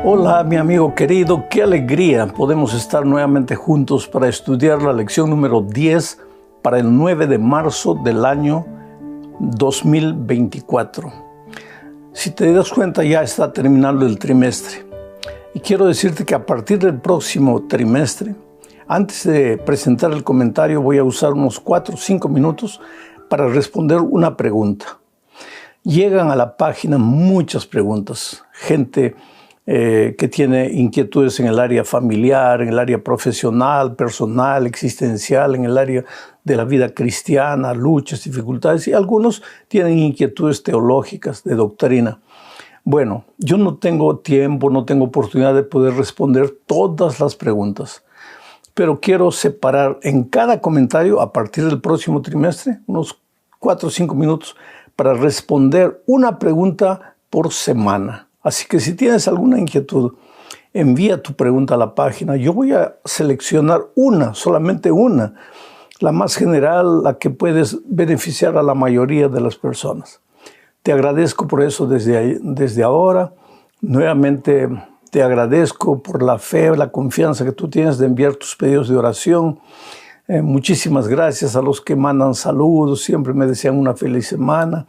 Hola, mi amigo querido, qué alegría podemos estar nuevamente juntos para estudiar la lección número 10 para el 9 de marzo del año 2024. Si te das cuenta, ya está terminando el trimestre. Y quiero decirte que a partir del próximo trimestre, antes de presentar el comentario, voy a usar unos 4 o 5 minutos para responder una pregunta. Llegan a la página muchas preguntas, gente que tiene inquietudes en el área familiar, en el área profesional, personal, existencial, en el área de la vida cristiana, luchas, dificultades, y algunos tienen inquietudes teológicas, de doctrina. Bueno, yo no tengo tiempo, no tengo oportunidad de poder responder todas las preguntas, pero quiero separar en cada comentario, a partir del próximo trimestre, unos 4 o 5 minutos, para responder una pregunta por semana. Así que si tienes alguna inquietud, envía tu pregunta a la página. Yo voy a seleccionar una, solamente una, la más general, la que puedes beneficiar a la mayoría de las personas. Te agradezco por eso desde ahora. Nuevamente te agradezco por la fe, la confianza que tú tienes de enviar tus pedidos de oración. Muchísimas gracias a los que mandan saludos, siempre me desean una feliz semana.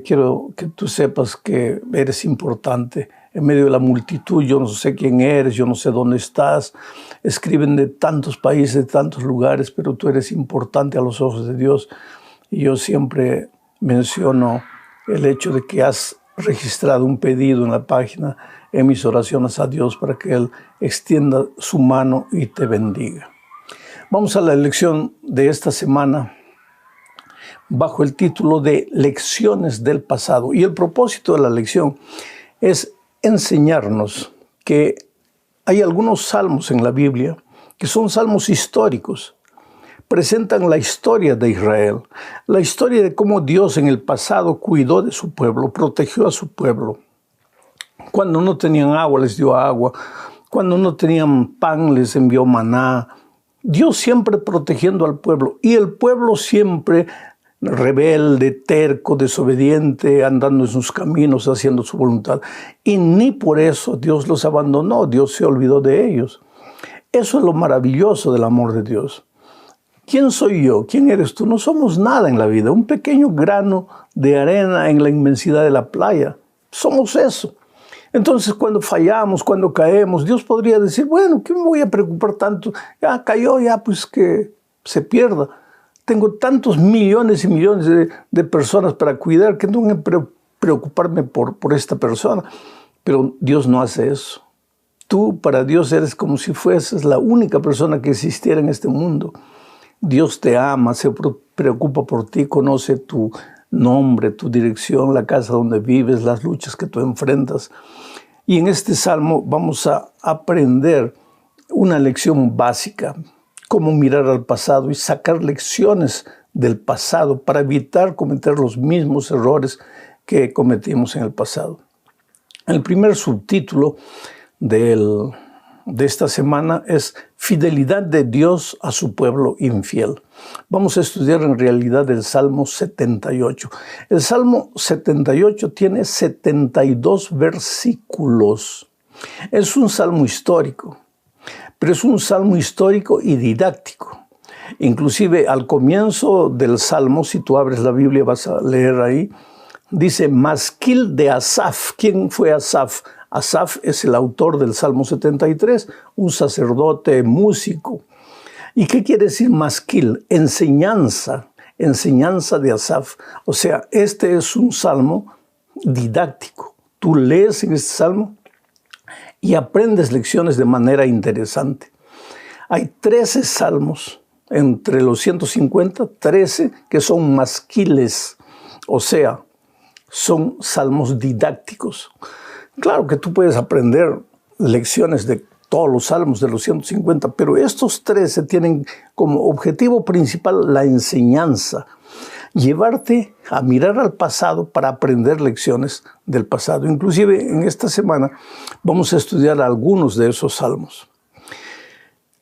Quiero que tú sepas que eres importante en medio de la multitud. Yo no sé quién eres, yo no sé dónde estás. Escriben de tantos países, de tantos lugares, pero tú eres importante a los ojos de Dios. Y yo siempre menciono el hecho de que has registrado un pedido en la página en mis oraciones a Dios para que Él extienda su mano y te bendiga. Vamos a la lección de esta semana bajo el título de Lecciones del pasado. Y el propósito de la lección es enseñarnos que hay algunos salmos en la Biblia que son salmos históricos. Presentan la historia de Israel, la historia de cómo Dios en el pasado cuidó de su pueblo, protegió a su pueblo. Cuando no tenían agua, les dio agua. Cuando no tenían pan, les envió maná. Dios siempre protegiendo al pueblo, y el pueblo siempre rebelde, terco, desobediente, andando en sus caminos, haciendo su voluntad. Y ni por eso Dios los abandonó, Dios se olvidó de ellos. Eso es lo maravilloso del amor de Dios. ¿Quién soy yo? ¿Quién eres tú? No somos nada en la vida, un pequeño grano de arena en la inmensidad de la playa. Somos eso. Entonces, cuando fallamos, cuando caemos, Dios podría decir, bueno, ¿qué me voy a preocupar tanto? Ya cayó, ya pues que se pierda. Tengo tantos millones y millones de personas para cuidar que no tengo que preocuparme por esta persona. Pero Dios no hace eso. Tú para Dios eres como si fueses la única persona que existiera en este mundo. Dios te ama, se preocupa por ti, conoce tu nombre, tu dirección, la casa donde vives, las luchas que tú enfrentas. Y en este salmo vamos a aprender una lección básica, cómo mirar al pasado y sacar lecciones del pasado para evitar cometer los mismos errores que cometimos en el pasado. El primer subtítulo de esta semana es Fidelidad de Dios a su pueblo infiel. Vamos a estudiar en realidad el Salmo 78. El Salmo 78 tiene 72 versículos. Es un salmo histórico, pero es un salmo histórico y didáctico. Inclusive al comienzo del salmo, si tú abres la Biblia vas a leer ahí, dice Masquil de Asaf. ¿Quién fue Asaf? Asaf es el autor del Salmo 73, un sacerdote, músico. ¿Y qué quiere decir masquil? Enseñanza de Asaf. O sea, este es un salmo didáctico. Tú lees en este salmo y aprendes lecciones de manera interesante. Hay 13 salmos, entre los 150, 13 que son masquiles, o sea, son salmos didácticos. Claro que tú puedes aprender lecciones de todos los salmos de los 150, pero estos 13 tienen como objetivo principal la enseñanza, llevarte a mirar al pasado para aprender lecciones del pasado. Inclusive en esta semana vamos a estudiar algunos de esos salmos.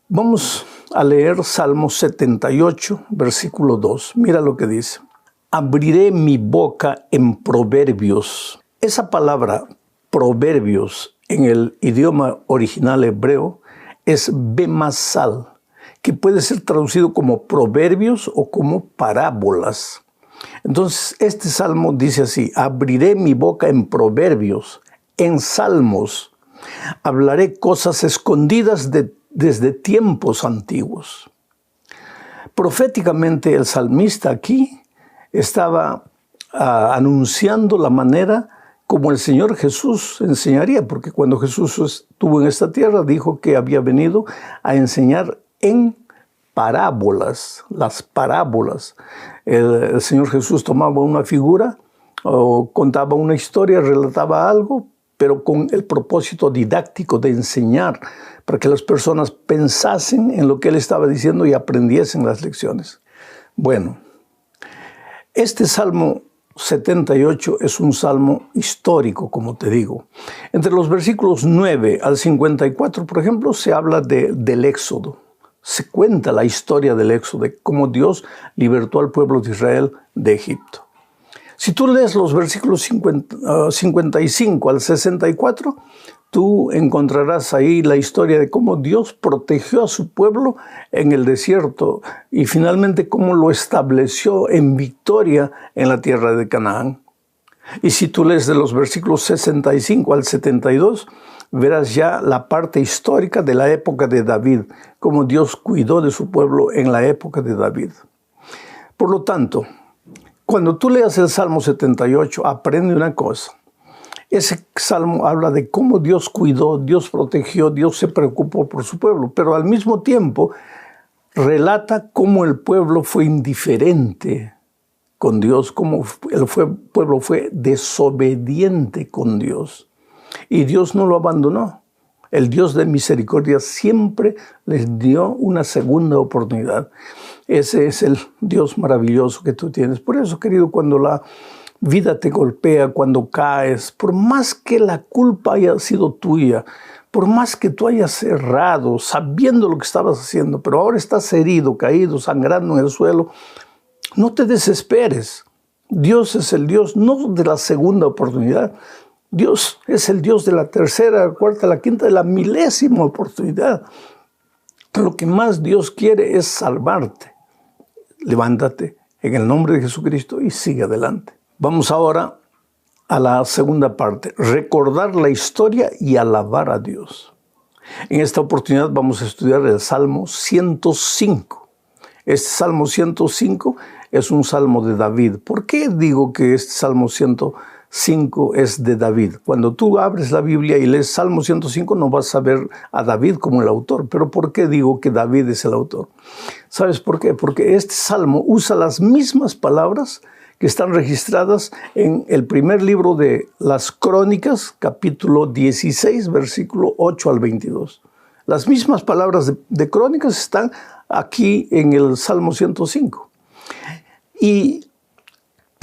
Vamos a leer Salmo 78, versículo 2. Mira lo que dice. Abriré mi boca en proverbios. Esa palabra proverbios en el idioma original hebreo es bemasal, que puede ser traducido como proverbios o como parábolas. Entonces, este salmo dice así: abriré mi boca en proverbios, en salmos, hablaré cosas escondidas desde tiempos antiguos. Proféticamente, el salmista aquí estaba anunciando la manera como el Señor Jesús enseñaría, porque cuando Jesús estuvo en esta tierra, dijo que había venido a enseñar en parábolas, las parábolas. El Señor Jesús tomaba una figura o contaba una historia, relataba algo, pero con el propósito didáctico de enseñar, para que las personas pensasen en lo que Él estaba diciendo y aprendiesen las lecciones. Bueno, este Salmo 78 es un salmo histórico, como te digo. Entre los versículos 9 al 54, por ejemplo, se habla del Éxodo. Se cuenta la historia del Éxodo, de cómo Dios libertó al pueblo de Israel de Egipto. Si tú lees los versículos 55 al 64, tú encontrarás ahí la historia de cómo Dios protegió a su pueblo en el desierto y finalmente cómo lo estableció en victoria en la tierra de Canaán. Y si tú lees de los versículos 65 al 72, verás ya la parte histórica de la época de David, cómo Dios cuidó de su pueblo en la época de David. Por lo tanto, cuando tú leas el Salmo 78, aprende una cosa. Ese salmo habla de cómo Dios cuidó, Dios protegió, Dios se preocupó por su pueblo, pero al mismo tiempo relata cómo el pueblo fue indiferente con Dios, cómo el pueblo fue desobediente con Dios. Y Dios no lo abandonó. El Dios de misericordia siempre les dio una segunda oportunidad. Ese es el Dios maravilloso que tú tienes. Por eso, querido, cuando la vida te golpea, cuando caes, por más que la culpa haya sido tuya, por más que tú hayas errado, sabiendo lo que estabas haciendo, pero ahora estás herido, caído, sangrando en el suelo, no te desesperes. Dios es el Dios no de la segunda oportunidad. Dios es el Dios de la tercera, la cuarta, la quinta, de la milésima oportunidad. Lo que más Dios quiere es salvarte. Levántate en el nombre de Jesucristo y sigue adelante. Vamos ahora a la segunda parte, recordar la historia y alabar a Dios. En esta oportunidad vamos a estudiar el Salmo 105. Este Salmo 105 es un salmo de David. ¿Por qué digo que este Salmo 105 es de David? Cuando tú abres la Biblia y lees Salmo 105 no vas a ver a David como el autor. ¿Pero por qué digo que David es el autor? ¿Sabes por qué? Porque este salmo usa las mismas palabras que están registradas en el primer libro de las Crónicas, capítulo 16, versículo 8 al 22. Las mismas palabras de Crónicas están aquí en el Salmo 105. Y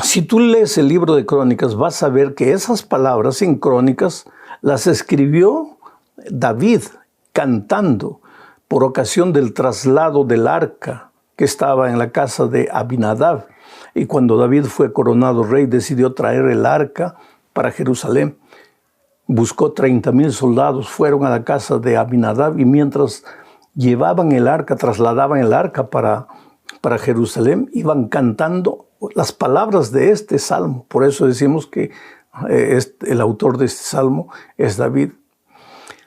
si tú lees el libro de Crónicas, vas a ver que esas palabras en Crónicas las escribió David cantando por ocasión del traslado del arca que estaba en la casa de Abinadab. Y cuando David fue coronado rey, decidió traer el arca para Jerusalén. Buscó 30,000 soldados, fueron a la casa de Abinadab y mientras llevaban el arca, trasladaban el arca para Jerusalén, iban cantando las palabras de este salmo. Por eso decimos que el autor de este salmo es David.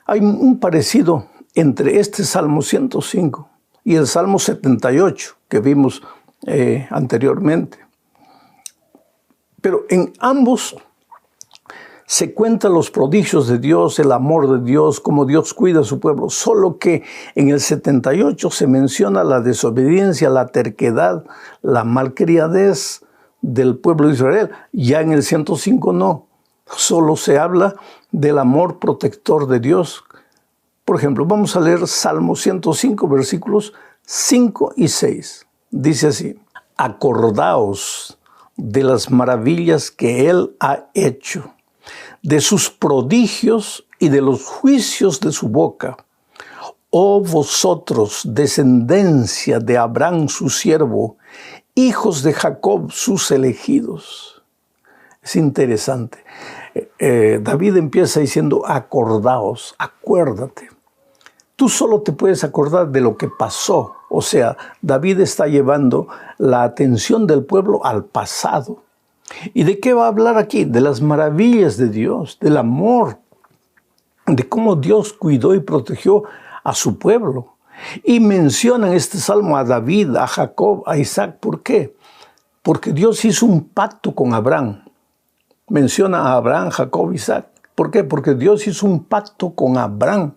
Hay un parecido entre este Salmo 105 y el Salmo 78 que vimos anteriormente. Pero en ambos se cuentan los prodigios de Dios, el amor de Dios, cómo Dios cuida a su pueblo. Solo que en el 78 se menciona la desobediencia, la terquedad, la malcriadez del pueblo de Israel. Ya en el 105 no. Solo se habla del amor protector de Dios. Por ejemplo, vamos a leer Salmo 105, versículos 5 y 6. Dice así: acordaos de las maravillas que Él ha hecho, de sus prodigios y de los juicios de su boca. Oh vosotros, descendencia de Abraham su siervo, hijos de Jacob sus elegidos. Es interesante. David empieza diciendo, acordaos, acuérdate. Tú solo te puedes acordar de lo que pasó. O sea, David está llevando la atención del pueblo al pasado. ¿Y de qué va a hablar aquí? De las maravillas de Dios, del amor, de cómo Dios cuidó y protegió a su pueblo. Y menciona en este salmo a David, a Jacob, a Isaac. ¿Por qué? Porque Dios hizo un pacto con Abraham. Menciona a Abraham, Jacob, Isaac. ¿Por qué? Porque Dios hizo un pacto con Abraham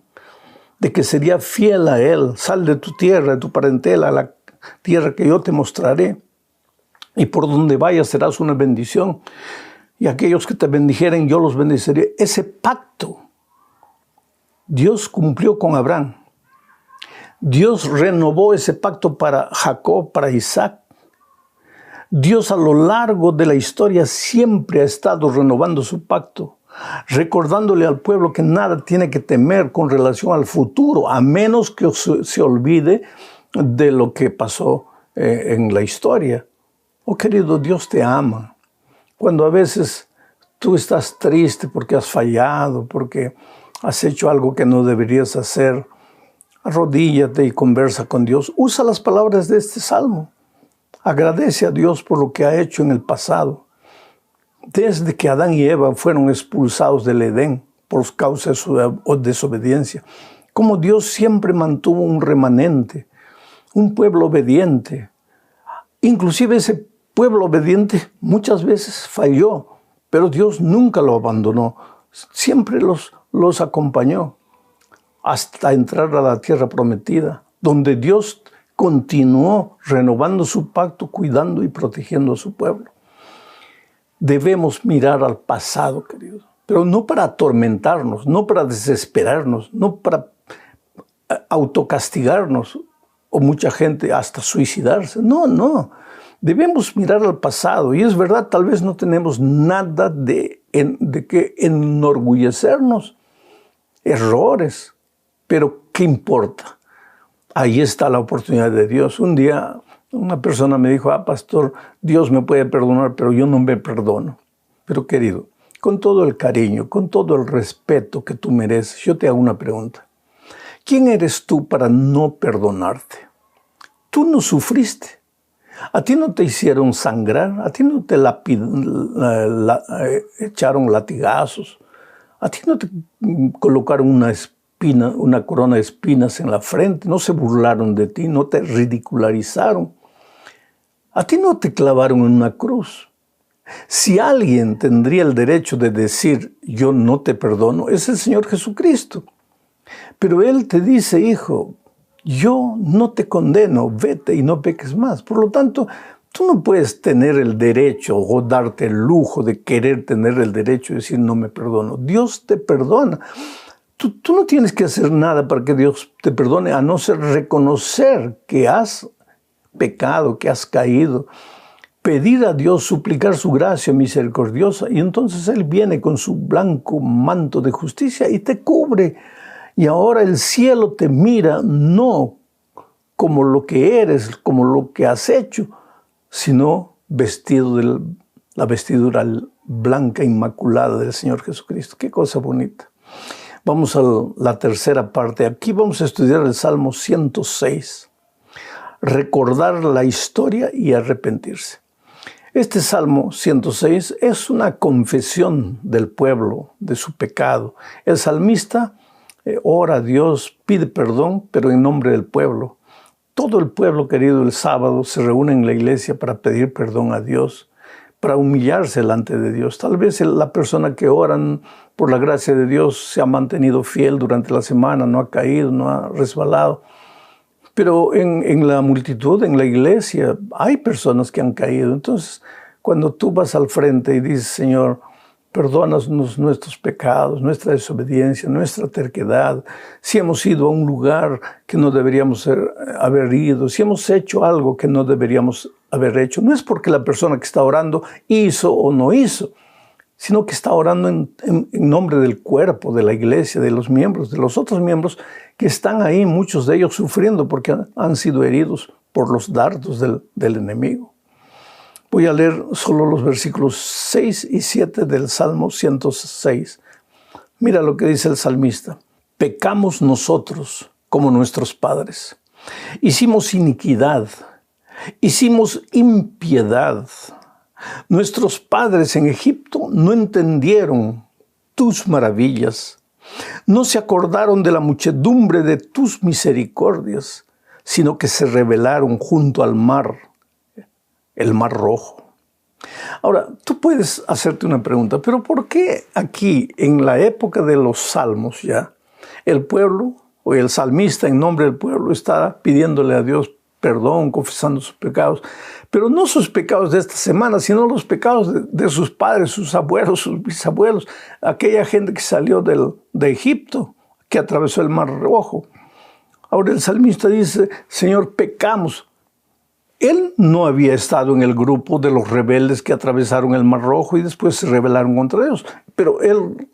de que sería fiel a él. Sal de tu tierra, de tu parentela, a la tierra que yo te mostraré. Y por donde vayas serás una bendición. Y aquellos que te bendijeren, yo los bendeciré. Ese pacto Dios cumplió con Abraham. Dios renovó ese pacto para Jacob, para Isaac. Dios a lo largo de la historia siempre ha estado renovando su pacto, recordándole al pueblo que nada tiene que temer con relación al futuro, a menos que se olvide de lo que pasó en la historia. Oh, querido, Dios te ama. Cuando a veces tú estás triste porque has fallado, porque has hecho algo que no deberías hacer, arrodíllate y conversa con Dios. Usa las palabras de este salmo. Agradece a Dios por lo que ha hecho en el pasado. Desde que Adán y Eva fueron expulsados del Edén por causa de su desobediencia, como Dios siempre mantuvo un remanente, un pueblo obediente. Inclusive ese pueblo obediente muchas veces falló, pero Dios nunca lo abandonó. Siempre los acompañó hasta entrar a la tierra prometida, donde Dios continuó renovando su pacto, cuidando y protegiendo a su pueblo. Debemos mirar al pasado, queridos, pero no para atormentarnos, no para desesperarnos, no para autocastigarnos, o mucha gente hasta suicidarse. No. Debemos mirar al pasado. Y es verdad, tal vez no tenemos nada de qué enorgullecernos. Errores. Pero ¿qué importa? Ahí está la oportunidad de Dios. Un día una persona me dijo, pastor, Dios me puede perdonar, pero yo no me perdono. Pero querido, con todo el cariño, con todo el respeto que tú mereces, yo te hago una pregunta. ¿Quién eres tú para no perdonarte? Tú no sufriste. A ti no te hicieron sangrar, a ti no te echaron latigazos, a ti no te colocaron una corona de espinas en la frente, no se burlaron de ti, no te ridicularizaron. A ti no te clavaron en una cruz. Si alguien tendría el derecho de decir, yo no te perdono, es el Señor Jesucristo. Pero Él te dice, hijo, yo no te condeno, vete y no peques más. Por lo tanto, tú no puedes tener el derecho o darte el lujo de querer tener el derecho de decir no me perdono. Dios te perdona. Tú no tienes que hacer nada para que Dios te perdone, a no ser reconocer que has pecado, que has caído. Pedir a Dios, suplicar su gracia misericordiosa, y entonces Él viene con su blanco manto de justicia y te cubre. Y ahora el cielo te mira no como lo que eres, como lo que has hecho, sino vestido de la vestidura blanca inmaculada del Señor Jesucristo. Qué cosa bonita. Vamos a la tercera parte. Aquí vamos a estudiar el Salmo 106. Recordar la historia y arrepentirse. Este Salmo 106 es una confesión del pueblo, de su pecado. El salmista ora a Dios, pide perdón, pero en nombre del pueblo. Todo el pueblo, querido, el sábado se reúne en la iglesia para pedir perdón a Dios, para humillarse delante de Dios. Tal vez la persona que ora por la gracia de Dios se ha mantenido fiel durante la semana, no ha caído, no ha resbalado. Pero en la multitud, en la iglesia, hay personas que han caído. Entonces, cuando tú vas al frente y dices, Señor, perdónanos nuestros pecados, nuestra desobediencia, nuestra terquedad, si hemos ido a un lugar que no deberíamos haber ido, si hemos hecho algo que no deberíamos haber hecho, no es porque la persona que está orando hizo o no hizo, sino que está orando en nombre del cuerpo, de la iglesia, de los miembros, de los otros miembros que están ahí, muchos de ellos sufriendo porque han sido heridos por los dardos del enemigo. Voy a leer solo los versículos 6 y 7 del Salmo 106. Mira lo que dice el salmista. Pecamos nosotros como nuestros padres. Hicimos iniquidad, hicimos impiedad. Nuestros padres en Egipto no entendieron tus maravillas. No se acordaron de la muchedumbre de tus misericordias, sino que se rebelaron junto al mar, el Mar Rojo. Ahora, tú puedes hacerte una pregunta, pero ¿por qué aquí, en la época de los salmos ya, el pueblo o el salmista en nombre del pueblo está pidiéndole a Dios perdón, confesando sus pecados, pero no sus pecados de esta semana, sino los pecados de sus padres, sus abuelos, sus bisabuelos, aquella gente que salió de Egipto, que atravesó el Mar Rojo? Ahora el salmista dice, Señor, pecamos. Él no había estado en el grupo de los rebeldes que atravesaron el Mar Rojo y después se rebelaron contra Dios, pero él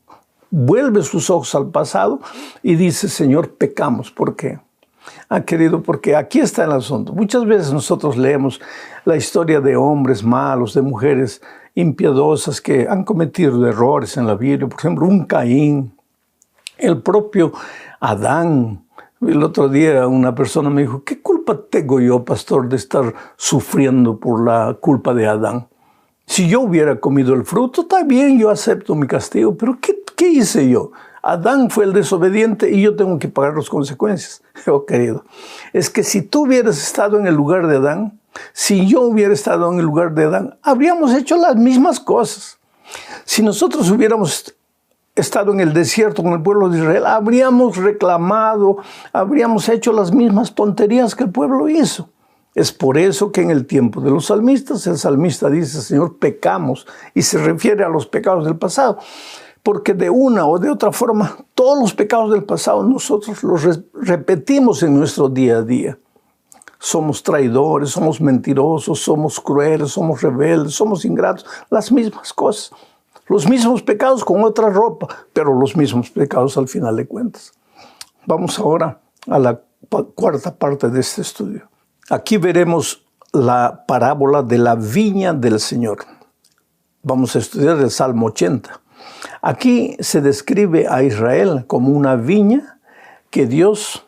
vuelve sus ojos al pasado y dice, Señor, pecamos. ¿Por qué? Querido, porque aquí está el asunto. Muchas veces nosotros leemos la historia de hombres malos, de mujeres impiedosas que han cometido errores en la Biblia. Por ejemplo, un Caín, el propio Adán. El otro día una persona me dijo, ¿qué culpa tengo yo, pastor, de estar sufriendo por la culpa de Adán? Si yo hubiera comido el fruto, está bien, yo acepto mi castigo, pero ¿qué hice yo? Adán fue el desobediente y yo tengo que pagar las consecuencias. Oh, querido, es que si tú hubieras estado en el lugar de Adán, si yo hubiera estado en el lugar de Adán, habríamos hecho las mismas cosas. Si nosotros hubiéramos estado en el desierto con el pueblo de Israel, habríamos reclamado, habríamos hecho las mismas tonterías que el pueblo hizo. Es por eso que en el tiempo de los salmistas, el salmista dice, Señor, pecamos, y se refiere a los pecados del pasado. Porque de una o de otra forma, todos los pecados del pasado nosotros los repetimos en nuestro día a día. Somos traidores, somos mentirosos, somos crueles, somos rebeldes, somos ingratos, las mismas cosas. Los mismos pecados con otra ropa, pero los mismos pecados al final de cuentas. Vamos ahora a la cuarta parte de este estudio. Aquí veremos la parábola de la viña del Señor. Vamos a estudiar el Salmo 80. Aquí se describe a Israel como una viña que Dios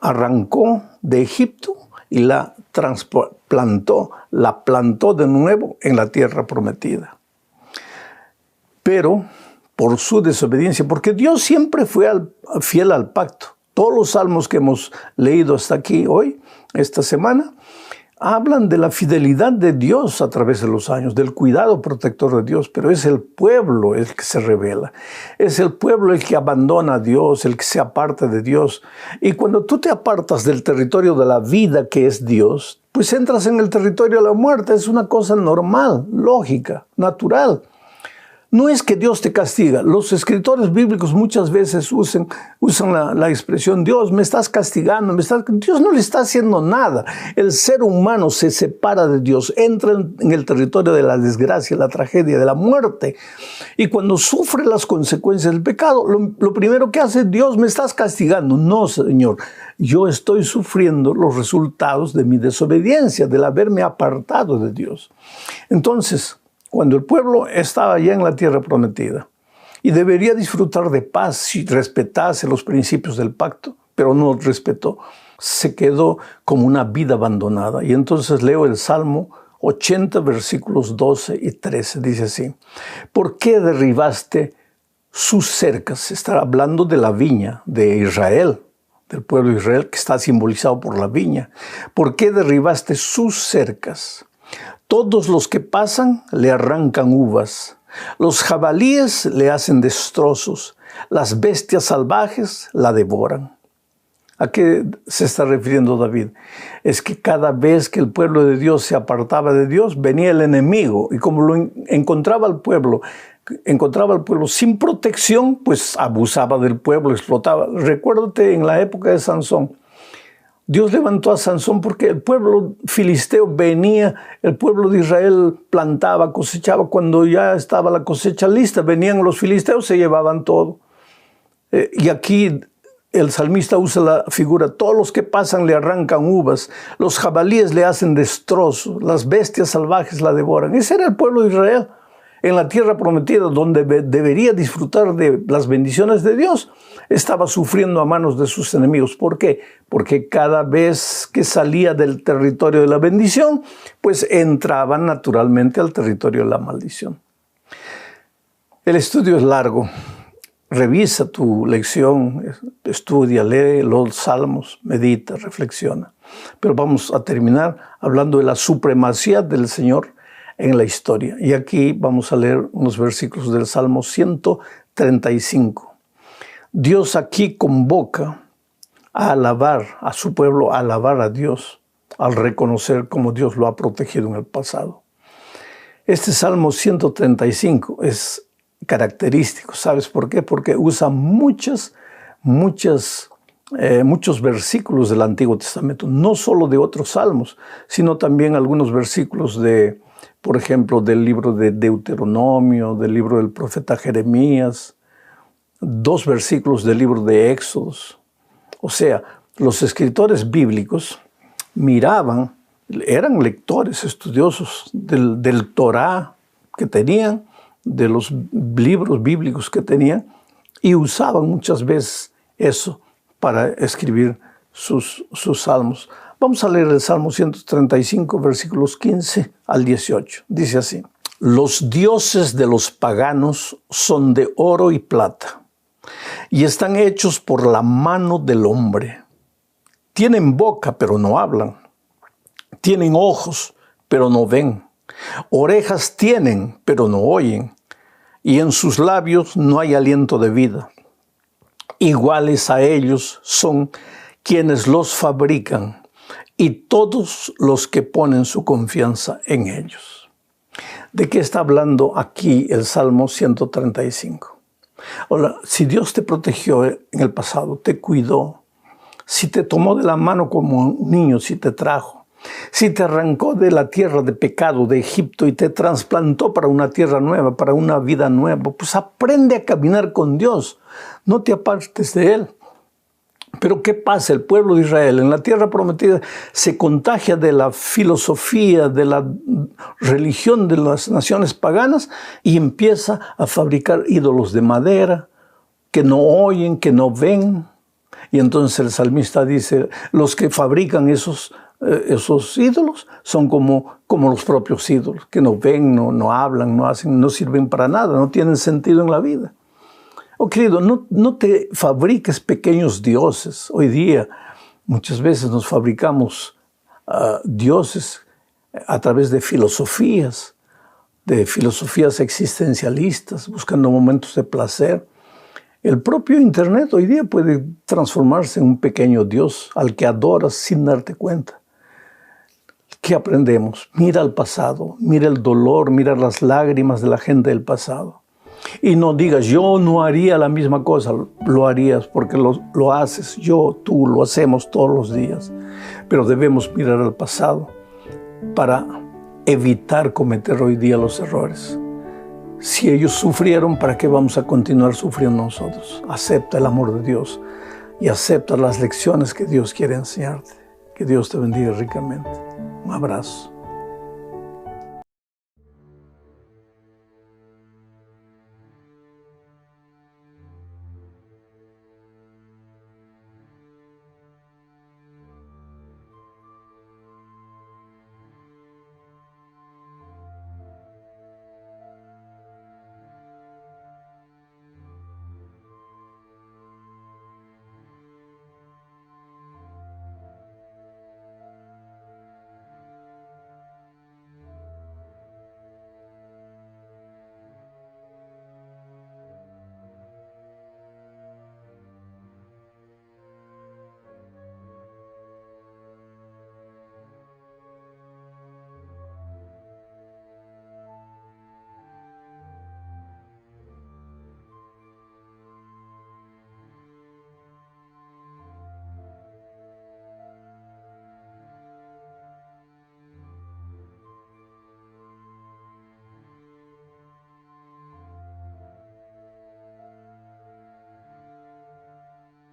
arrancó de Egipto y la trasplantó, la plantó de nuevo en la tierra prometida. Pero por su desobediencia, porque Dios siempre fue fiel al pacto. Todos los salmos que hemos leído hasta aquí hoy, esta semana, hablan de la fidelidad de Dios a través de los años, del cuidado protector de Dios, pero es el pueblo el que se rebela. Es el pueblo el que abandona a Dios, el que se aparta de Dios. Y cuando tú te apartas del territorio de la vida que es Dios, pues entras en el territorio de la muerte. Es una cosa normal, lógica, natural. No es que Dios te castiga. Los escritores bíblicos muchas veces usan la expresión, Dios, me estás castigando, Dios no le está haciendo nada. El ser humano se separa de Dios, entra en el territorio de la desgracia, la tragedia, de la muerte. Y cuando sufre las consecuencias del pecado, lo primero que hace, Dios, me estás castigando. No, Señor, yo estoy sufriendo los resultados de mi desobediencia, del haberme apartado de Dios. Entonces, cuando el pueblo estaba ya en la tierra prometida y debería disfrutar de paz si respetase los principios del pacto, pero no respetó, se quedó como una vida abandonada. Y entonces leo el Salmo 80, versículos 12 y 13. Dice así, ¿por qué derribaste sus cercas? Está hablando de la viña de Israel, del pueblo de Israel, que está simbolizado por la viña. ¿Por qué derribaste sus cercas? Todos los que pasan le arrancan uvas. Los jabalíes le hacen destrozos. Las bestias salvajes la devoran. ¿A qué se está refiriendo David? Es que cada vez que el pueblo de Dios se apartaba de Dios, venía el enemigo. Y como lo encontraba el pueblo sin protección, pues abusaba del pueblo, explotaba. Recuérdate en la época de Sansón. Dios levantó a Sansón porque el pueblo filisteo venía, el pueblo de Israel plantaba, cosechaba. Cuando ya estaba la cosecha lista, venían los filisteos, se llevaban todo. Y aquí el salmista usa la figura: todos los que pasan le arrancan uvas, los jabalíes le hacen destrozo, las bestias salvajes la devoran. Ese era el pueblo de Israel en la tierra prometida, donde debería disfrutar de las bendiciones de Dios. Estaba sufriendo a manos de sus enemigos. ¿Por qué? Porque cada vez que salía del territorio de la bendición, pues entraban naturalmente al territorio de la maldición. El estudio es largo. Revisa tu lección, estudia, lee los salmos, medita, reflexiona. Pero vamos a terminar hablando de la supremacía del Señor en la historia. Y aquí vamos a leer unos versículos del Salmo 135. Dios aquí convoca a alabar a su pueblo, a alabar a Dios, al reconocer cómo Dios lo ha protegido en el pasado. Este Salmo 135 es característico. ¿Sabes por qué? Porque usa muchos versículos del Antiguo Testamento, no solo de otros salmos, sino también algunos versículos de, por ejemplo, del libro de Deuteronomio, del libro del profeta Jeremías, 2 versículos del libro de Éxodos. O sea, los escritores bíblicos miraban, eran lectores estudiosos del Torá que tenían, de los libros bíblicos que tenían, y usaban muchas veces eso para escribir sus salmos. Vamos a leer el Salmo 135, versículos 15 al 18. Dice así: los dioses de los paganos son de oro y plata, y están hechos por la mano del hombre. Tienen boca, pero no hablan. Tienen ojos, pero no ven. Orejas tienen, pero no oyen. Y en sus labios no hay aliento de vida. Iguales a ellos son quienes los fabrican y todos los que ponen su confianza en ellos. ¿De qué está hablando aquí el Salmo 135? Ahora, si Dios te protegió en el pasado, te cuidó, si te tomó de la mano como un niño, si te trajo, si te arrancó de la tierra de pecado de Egipto y te trasplantó para una tierra nueva, para una vida nueva, pues aprende a caminar con Dios, no te apartes de Él. Pero ¿qué pasa? El pueblo de Israel en la tierra prometida se contagia de la filosofía, de la religión de las naciones paganas y empieza a fabricar ídolos de madera que no oyen, que no ven. Y entonces el salmista dice: los que fabrican esos ídolos son como los propios ídolos, que no ven, no hablan, no hacen, no sirven para nada, no tienen sentido en la vida. Oh, querido, no te fabriques pequeños dioses. Hoy día muchas veces nos fabricamos dioses a través de filosofías existencialistas, buscando momentos de placer. El propio Internet hoy día puede transformarse en un pequeño Dios al que adoras sin darte cuenta. ¿Qué aprendemos? Mira el pasado, mira el dolor, mira las lágrimas de la gente del pasado. Y no digas: yo no haría la misma cosa. Lo harías porque lo haces, tú lo hacemos todos los días. Pero debemos mirar al pasado para evitar cometer hoy día los errores. Si ellos sufrieron, ¿para qué vamos a continuar sufriendo nosotros? Acepta el amor de Dios y acepta las lecciones que Dios quiere enseñarte. Que Dios te bendiga ricamente. Un abrazo.